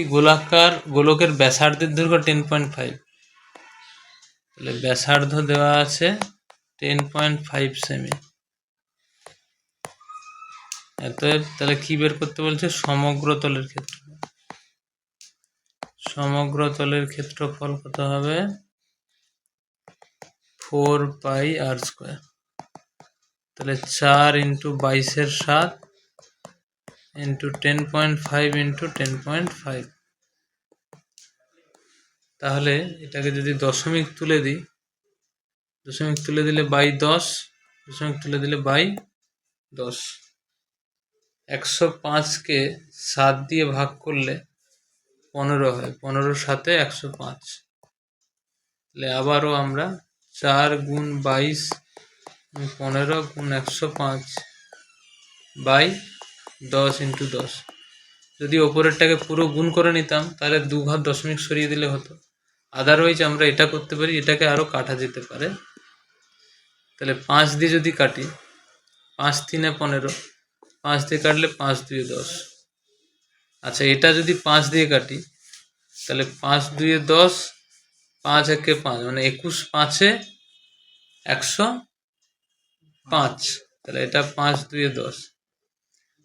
একটি গোলকের ব্যাসার্ধের দৈর্ঘ্য 10.5, তাহলে ব্যাসার্ধ দেওয়া আছে 10.5 সেমি। অতএব তাহলে কি বের করতে বলছে? সমগ্র তলের ক্ষেত্রফল। সমগ্র তলের ক্ষেত্রফল কত হবে? 4 পাই আর স্কোয়ার। তাহলে 4 × 22/7 × 10.5 × 10.5। তাহলে এটাকে যদি দশমিক তুলে দিই, দশমিক তুলে দিলে বাই 10, দশমিক তুলে দিলে বাই 10। 105কে 7 দিয়ে ভাগ করলে 15 হয়, 15 সাথে 105। তাহলে আবারও আমরা 4 × 22 × 15 × 105 বাই 10 × 10। যদি ওপরেরটাকে পুরো গুণ করে নিতাম তাহলে 2 ঘর দশমিক সরিয়ে দিলে হতো। আদারওয়াইজ আমরা এটা করতে পারি, এটাকে আরও কাটা যেতে পারে। তাহলে 5 দিয়ে যদি কাটি, 5 × 3 = 15, 5 দিয়ে কাটলে 5 × 2 = 10। আচ্ছা, এটা যদি 5 দিয়ে কাটি তাহলে 5 × 2 = 10, 5 × 1 = 5, মানে 21 × 5 = 105। তাহলে এটা 5 × 2 = 10,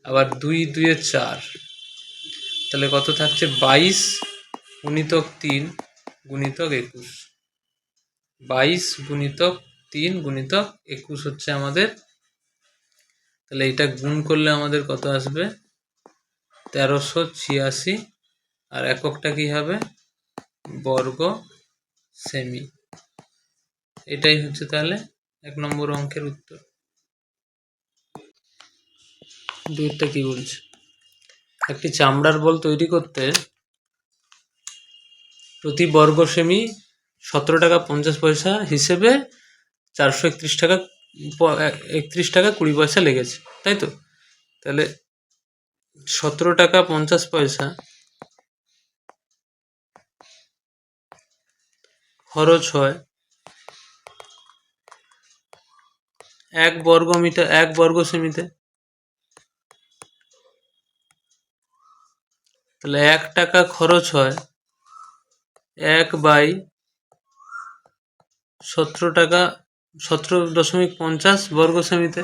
আবার 2 × 2 = 4, তাহলে কত থাকছে? 22 × 3 × 21। 22 × 3 × 21 হচ্ছে আমাদের। তাহলে এটা গুণ করলে আমাদের কত আসবে? 1386। আর এককটা কি হবে? বর্গ সেমি। এটাই হচ্ছে তাহলে 1 নম্বর অঙ্কের উত্তর। 2টা কি বলছে? একটি চামড়ার বল তৈরি করতে প্রতি বর্গ সেমি 17 টাকা 50 পয়সা হিসেবে 431 টাকা 31 টাকা 20 পয়সা লেগেছে, তাই তো? তাহলে 17 টাকা 50 পয়সা খরচ হয় 1 বর্গ সেমিতে। তাহলে 1 টাকা খরচ হয় 1/17.50 বর্গ সেমিতে।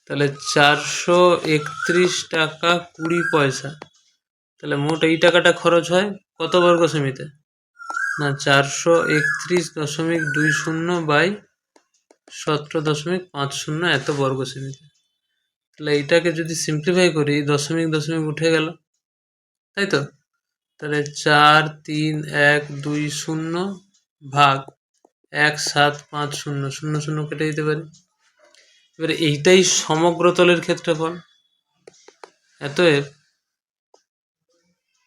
তাহলে 431 টাকা 20 পয়সা। তাহলে মোট এই টাকাটা খরচ হয় কত বর্গ সেমিতে? না, 431.20/17.50 এত বর্গ সেমিতে। তাহলে এইটাকে যদি সিম্পলিফাই করি, দশমিক দশমিক উঠে গেল, তাই তো? তাহলে 43120 ভাগ 1750, 0 0 কেটে দিতে পারি। এবারে এইটাই সমগ্র তলের ক্ষেত্রফল। অতএব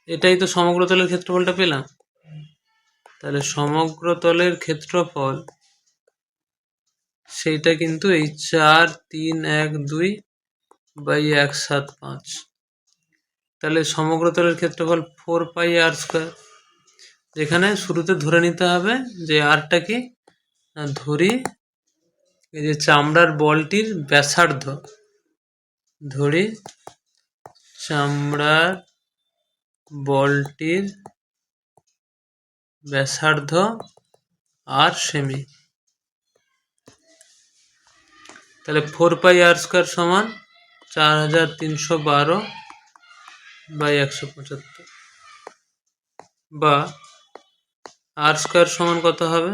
এটাই তো সমগ্র তলের ক্ষেত্রফলটা পেলাম। তাহলে সমগ্র তলের ক্ষেত্রফল সেইটা কিন্তু এই 4312/175। তাহলে সমগ্র তলের ক্ষেত্রফল 4 পাই আর স্কোয়ার। যেখানে শুরুতে ধরে নিতে হবে যে আরটা কি, ধরি এই যে চামড়ার বলটির ব্যাসার্ধ, ধরি চামড়ার বলটির ব্যাসার্ধ আর সেমি। তাহলে 4 পাই আর স্কোয়ার সমান 4312/175, বা আর স্কোয়ার সমান কত হবে?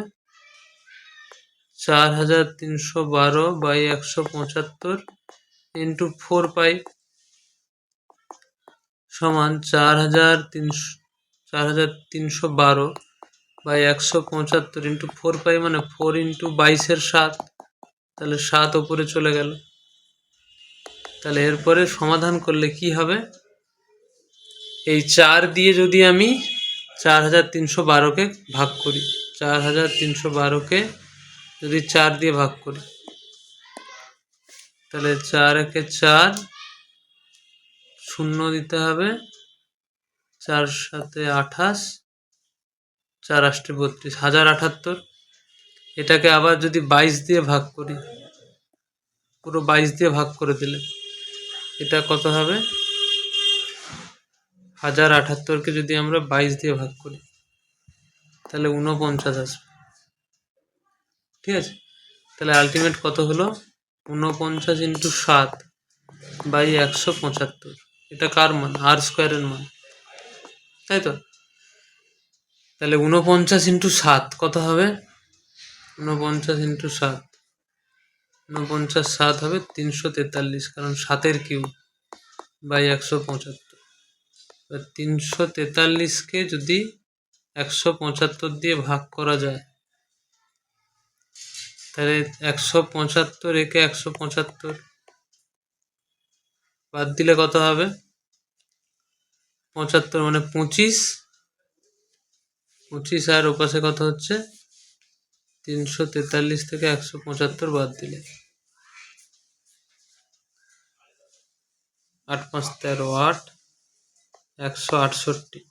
4312/175 ইন্টু 4 পাই সমান 4312/175 ইন্টু 4 পাই, মানে 4 × 22/7। তাহলে 7 ওপরে চলে গেল। তাহলে এরপরে সমাধান করলে কি হবে? এই 4 দিয়ে যদি আমি 4312কে ভাগ করি, 4312কে যদি 4 দিয়ে ভাগ করি, তাহলে 4 × 1 = 4, 0 দিতে হবে, 4 × 7 = 28, 4 × 8 = 32, 1078। এটাকে আবার যদি 22 দিয়ে ভাগ করি, পুরো 22 দিয়ে ভাগ করে দিলে এটা কত হবে? 1078কে যদি আমরা 22 দিয়ে ভাগ করি তাহলে 49 আসবে। ঠিক আছে, তাহলে আলটিমেট কত হলো? 49 ইন্টু 7 বাই 175। এটা কার মান? আর স্কোয়ারের মান, তাই তো? তাহলে 49 ইন্টু 7 কত হবে? 49 ইন্টু 7, 49 7 হবে 343, কারণ 7-এর কিউব বাই 175। 343কে যদি 175 দিয়ে ভাগ করা যায় তাহলে 175 একে 175 বাদ দিলে কত হবে? 75 মানে 25, আর ওপাশে কত হচ্ছে? 343 থেকে 175 বাদ দিলে 8 5 13 8, 168।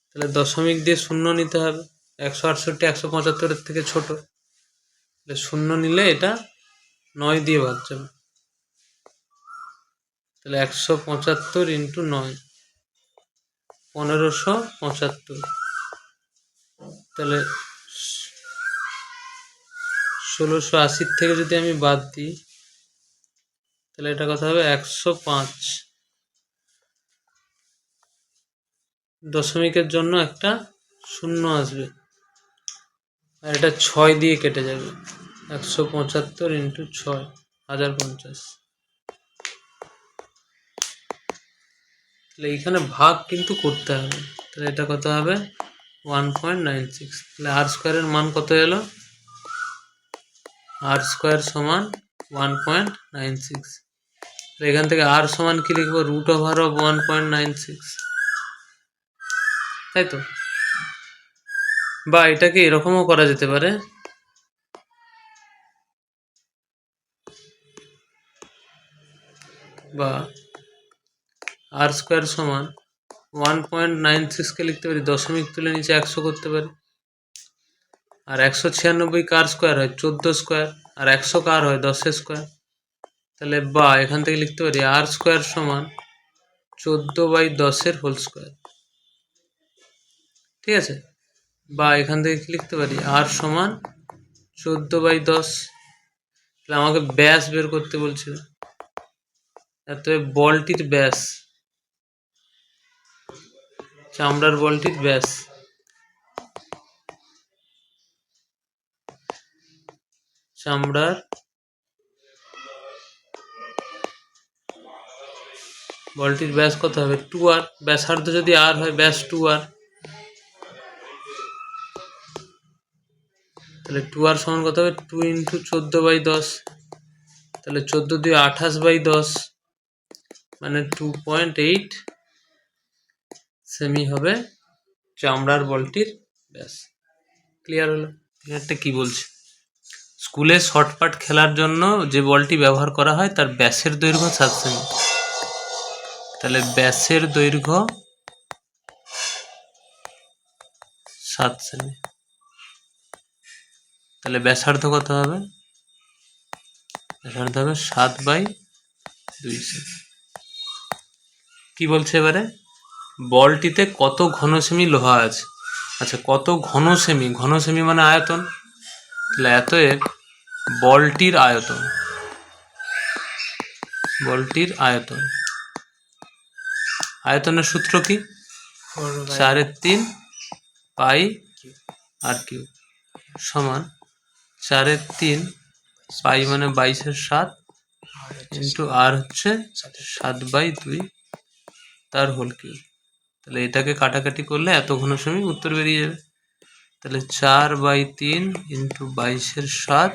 তাহলে দশমিক দিয়ে শূন্য নিতে হবে। 168 175-এর থেকে ছোট, তাহলে শূন্য নিলে এটা 9 দিয়ে ভাগ যাবে। তাহলে 175 ইন্টু 9, 1575। তাহলে 1680 থেকে যদি আমি বাদ দিই তাহলে এটা কথা হবে 105। দশমিকের জন্য একটা শূন্য আসবে আর এটা 6 দিয়ে কেটে যাবে। 175 ইন্টু 6, 1050। তাহলে এইখানে ভাগ কিন্তু করতে হবে। তাহলে এটা কত হবে? 1.96। তাহলে আর স্কোয়ারের মান কত এলো? আর স্কোয়ার সমান 1.96। এখান থেকে আর সমান কি লিখবো? রুট ওভার অফ 1.96, তাই তো? বা এটাকে এরকমও করা যেতে পারে, বা আর স্কোয়ার সমান 1.96কে লিখতে পারি, দশমিক তুলে নিচে 100 করতে পারি। আর 196 কার স্কোয়ার হয়? 14 স্কোয়ার। আর 100 কার হয়? 10 স্কোয়ার। তাহলে বা এখান থেকে লিখতে পারি আর স্কোয়ার সমান 14/10 হোল স্কোয়ার। ঠিক আছে, বা এখান থেকে কি লিখতে পারি? আর সমান 14/10। তাহলে আমাকে ব্যাস বের করতে বলছিল, এত বলটির ব্যাস, চামড়ার বলটির ব্যাস। চামড়ার বলটির ব্যাস কত হবে? 2r। ব্যাসার্ধ যদি r হয়, ব্যাস 2r। তাহলে 2r সমান কত হবে? 2 ইন্টু 14/10। তাহলে 14 2 28/10, মানে 2.8 সেমি হবে চামড়ার বলটির ব্যাস। ক্লিয়ার হলো? এটা কি বলছে? স্কুলে শর্টপাট খেলার জন্য যে বলটি ব্যবহার করা হয় তার ব্যাসের দৈর্ঘ্য 7 সেমি। তাহলে ব্যাসের দৈর্ঘ্য 7 সেমি। তাহলে ব্যাসার্ধ কত হবে? ব্যাসার্ধ হবে 7/2 সেমি। কি বলছে এবারে? বলটিতে কত ঘন সেমি লোহা আছে? আচ্ছা, কত ঘন সেমি? ঘন সেমি মানে আয়তন। তাহলে এতএব বলটির আয়তন, বলটির আয়তন, আয়তনের সূত্র কি? 4/3 পাই আর কিউব সমান 4/3 পাই মানে 22/7 ইন্টু আর হচ্ছে 7/2 তার হোল কিউব। তাহলে এটাকে কাটাকাটি করলে এত ঘন সেমি উত্তর বেরিয়ে যাবে। তাহলে 4/3 ইন্টু 22/7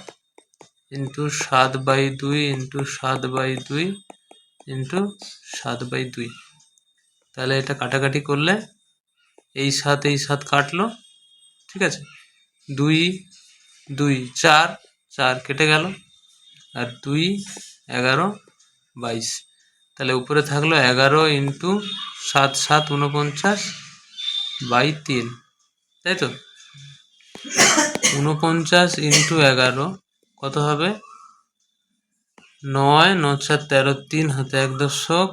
ইন্টু 7/2 ইন্টু 7/2 ইন্টু 7/2। তাহলে এটা কাটাকাটি করলে এই 7 কাটলো, ঠিক আছে? 2 2 4 4 কেটে গেল, আর 2 11 22। তাহলে উপরে থাকলো 11 ইন্টু 7 7 49/3, তাই তো? 49 ইন্টু 11 কত হবে? 9 9 4 13, 3 হাতে 1 দশক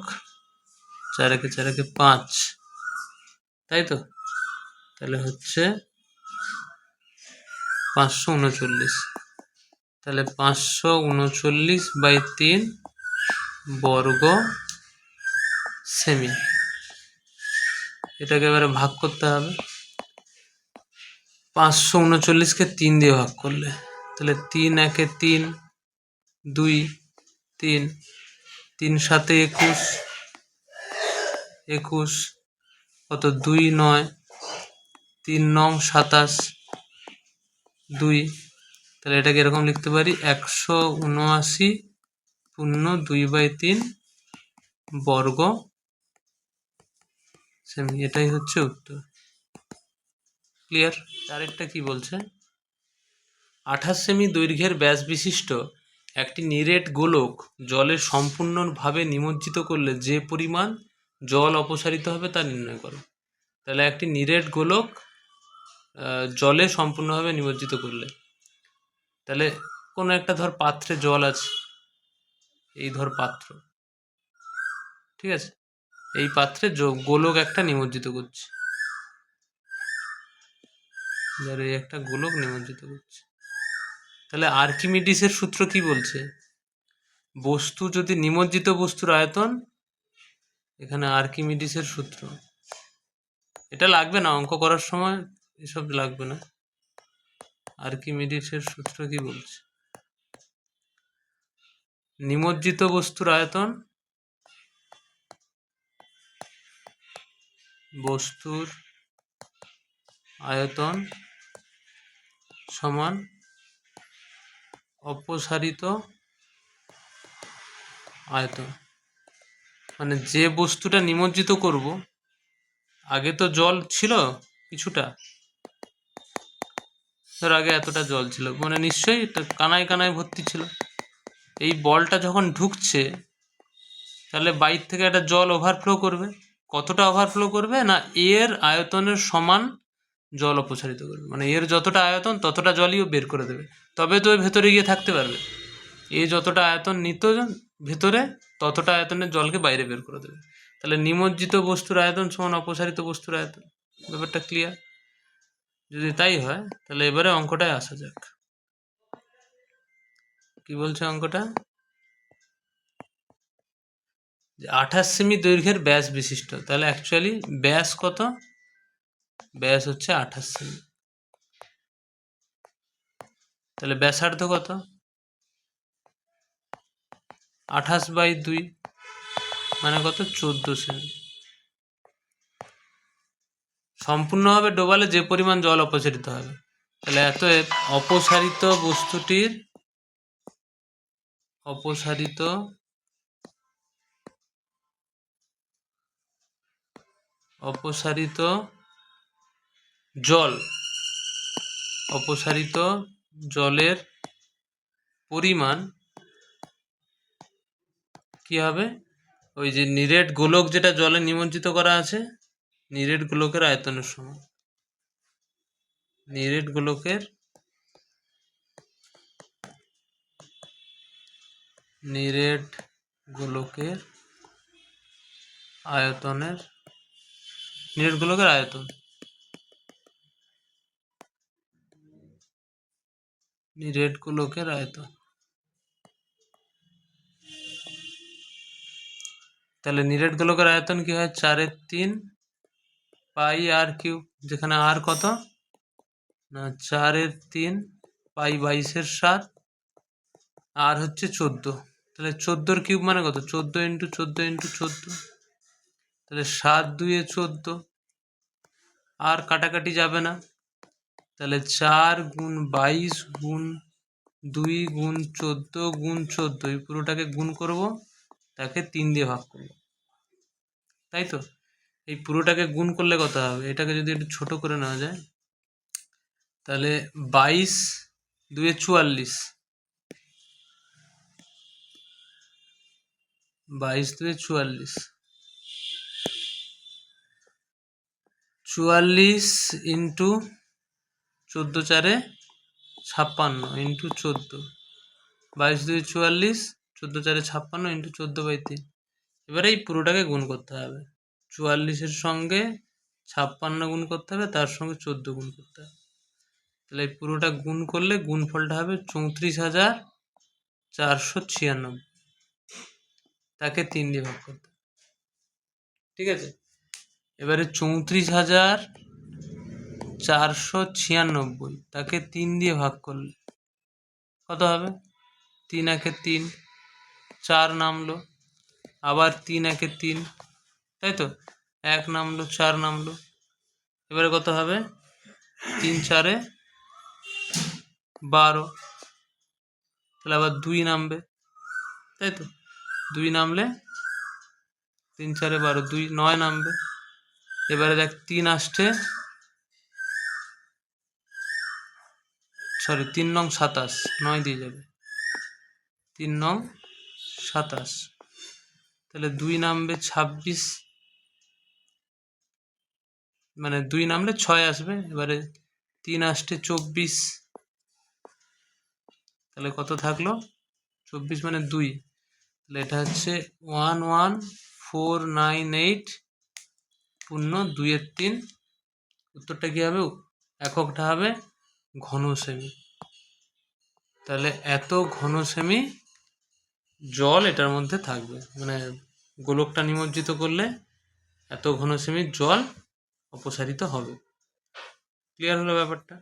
4 একে 4 একে 5, তাই তো? তাহলে হচ্ছে 539। তাহলে 539/3 বর্গ সেমি। এটাকে এবারে ভাগ করতে হবে। 539কে 3 দিয়ে ভাগ করলে তাহলে 3 একে 3, 2, 3, 3 7 21, 21 কত 2 9, 3 9 27, 2। তাহলে এটাকে এরকম লিখতে পারি 179.2/3 বর্গ সেমি। এটাই হচ্ছে উত্তর। ক্লিয়ার? আরেকটা কি বলছে, 28 সেমি দৈর্ঘ্যের ব্যাস বিশিষ্ট একটি নিরেট গোলক জলে সম্পূর্ণভাবে নিমজ্জিত করলে যে পরিমাণ জল অপসারিত হবে তা নির্ণয় করো। তাহলে একটি নিরেট গোলক জলে সম্পূর্ণভাবে নিমজ্জিত করলে, তাহলে কোনো একটা ধর পাত্রে জল আছে, এই ধর পাত্র, ঠিক আছে, এই পাত্রে গোলক একটা নিমজ্জিত করছে, ধর এই একটা গোলক নিমজ্জিত করছে। তাহলে আর্কিমিডিসের সূত্র কি বলছে, বস্তু যদি নিমজ্জিত বস্তুর আয়তন, এখানে আর্কিমিডিসের সূত্র, এটা লাগবে না অঙ্ক করার সময়, এসব লাগবে না। আর্কিমিডিসের সূত্র কি বলছে, নিমজ্জিত বস্তুর আয়তন, বস্তুর আয়তন সমান অপসারিত আয়তন। মানে যে বস্তুটা নিমজ্জিত করব, আগে তো জল ছিল কিছুটা, ধর আগে এতটা জল ছিল, মানে নিশ্চয়ই এটা কানায় কানায় ভর্তি ছিল। এই বলটা যখন ঢুকছে তাহলে বাইর থেকে একটা জল ওভারফ্লো করবে, কতটা ওভারফ্লো করবে না এর আয়তনের সমান জল অপসারিত করবে, মানে এর যতটা আয়তন ততটা জলই ও বের করে দেবে, তবে তো ভেতরে গিয়ে থাকতে পারবে। এ যতটা আয়তন নিত ভেতরে, ততটা আয়তনের জলকে বাইরে বের করে দেবে। তাহলে নিমজ্জিত বস্তুর আয়তন সমান অপসারিত বস্তুর আয়তন। ব্যাপারটা ক্লিয়ার? যদি তাই হয় তাহলে এবারে অঙ্কটায় আসা যাক। কি বলছে অঙ্কটা, 28 সেমি দৈর্ঘ্যের ব্যাস বিশিষ্ট, তাহলে অ্যাকচুয়ালি ব্যাস কত, ব্যাস হচ্ছে 28 সেমি। তাহলে ব্যাসার্ধ কত, 28/2 মানে কত 14 সেমি। সম্পূর্ণভাবে ডোবালে যে পরিমাণ জল অপসারিত হবে, তাহলে অতএব অপসারিত বস্তুটির অপসারিত জল, অপসারিত জলের পরিমাণ কি হবে, ওই যে নিরেট গোলক যেটা জলে নিমজ্জিত করা আছে, নিরেট গোলকের আয়তনের সমান। নিরেট গোলকের আয়তনের, নিরেট গোলকের আয়তন, নিরেট গোলকের আয়তন। তাহলে নিরেট গোলকের আয়তন কি হয়, 4/3 পাই আর কিউব, যেখানে আর কত না 4/3 পাই 22/7, আর হচ্ছে 14। তাহলে 14 কিউব মানে কত, 14 × 14 × 14, তাহলে 7 2 14, আর কাটাকাটি যাবে না, তাহলে 4 × 22 × 2 × 14 × 14, এই পুরোটাকে গুণ করব, তাকে 3 দিয়ে ভাগ করব, তাই তো? এই পুরোটাকে গুণ করলে কত হবে, এটাকে যদি একটু ছোট করে নেওয়া যায়, তাহলে 22 2 44, 22 2 44, 44 ইন্টু 14 4 56 ইন্টু 14, 22 2 44, 14 4 56 ইন্টু 14/3। এবারে এই পুরোটাকে গুণ করতে হবে, 44-এর সঙ্গে 56 গুণ করতে হবে, তার সঙ্গে 14 গুণ করতে হবে। তাহলে এই পুরোটা গুণ করলে গুণফলটা হবে 34,496, তাকে 3 দিয়ে ভাগ করতে হবে। ঠিক আছে, এবারে 34,496 তাকে 3 দিয়ে ভাগ করলে কত হবে? 3 একে 3, 4 নামলো, আবার 3 একে 3, তাই তো, 1 নামলো, 4 নামলো, এবারে কত হবে? 3 4-এ 12, তাহলে আবার 2 নামবে, তাই তো, 2 নামলে 3 4-এ 12, 2 9 নামবে। এবারে দেখ 3 আসছে, সরি 3 নং 27, 9 দিয়ে যাবে, 3 নং 27, তাহলে 2 নামবে 26, মানে 2 নামলে 6 আসবে, এবারে 3 আসছে 24, তাহলে কত থাকলো? 24 মানে 2, তাহলে এটা হচ্ছে 11498 পূর্ণ 2-এর 3। উত্তরটা কী হবে? এককটা হবে ঘন সেমি। তাহলে এত ঘন সেমি জল এটার মধ্যে থাকবে, মানে গোলকটা নিমজ্জিত করলে এত ঘন সেমির জল অপসারিত হবে। ক্লিয়ার হলো ব্যাপারটা?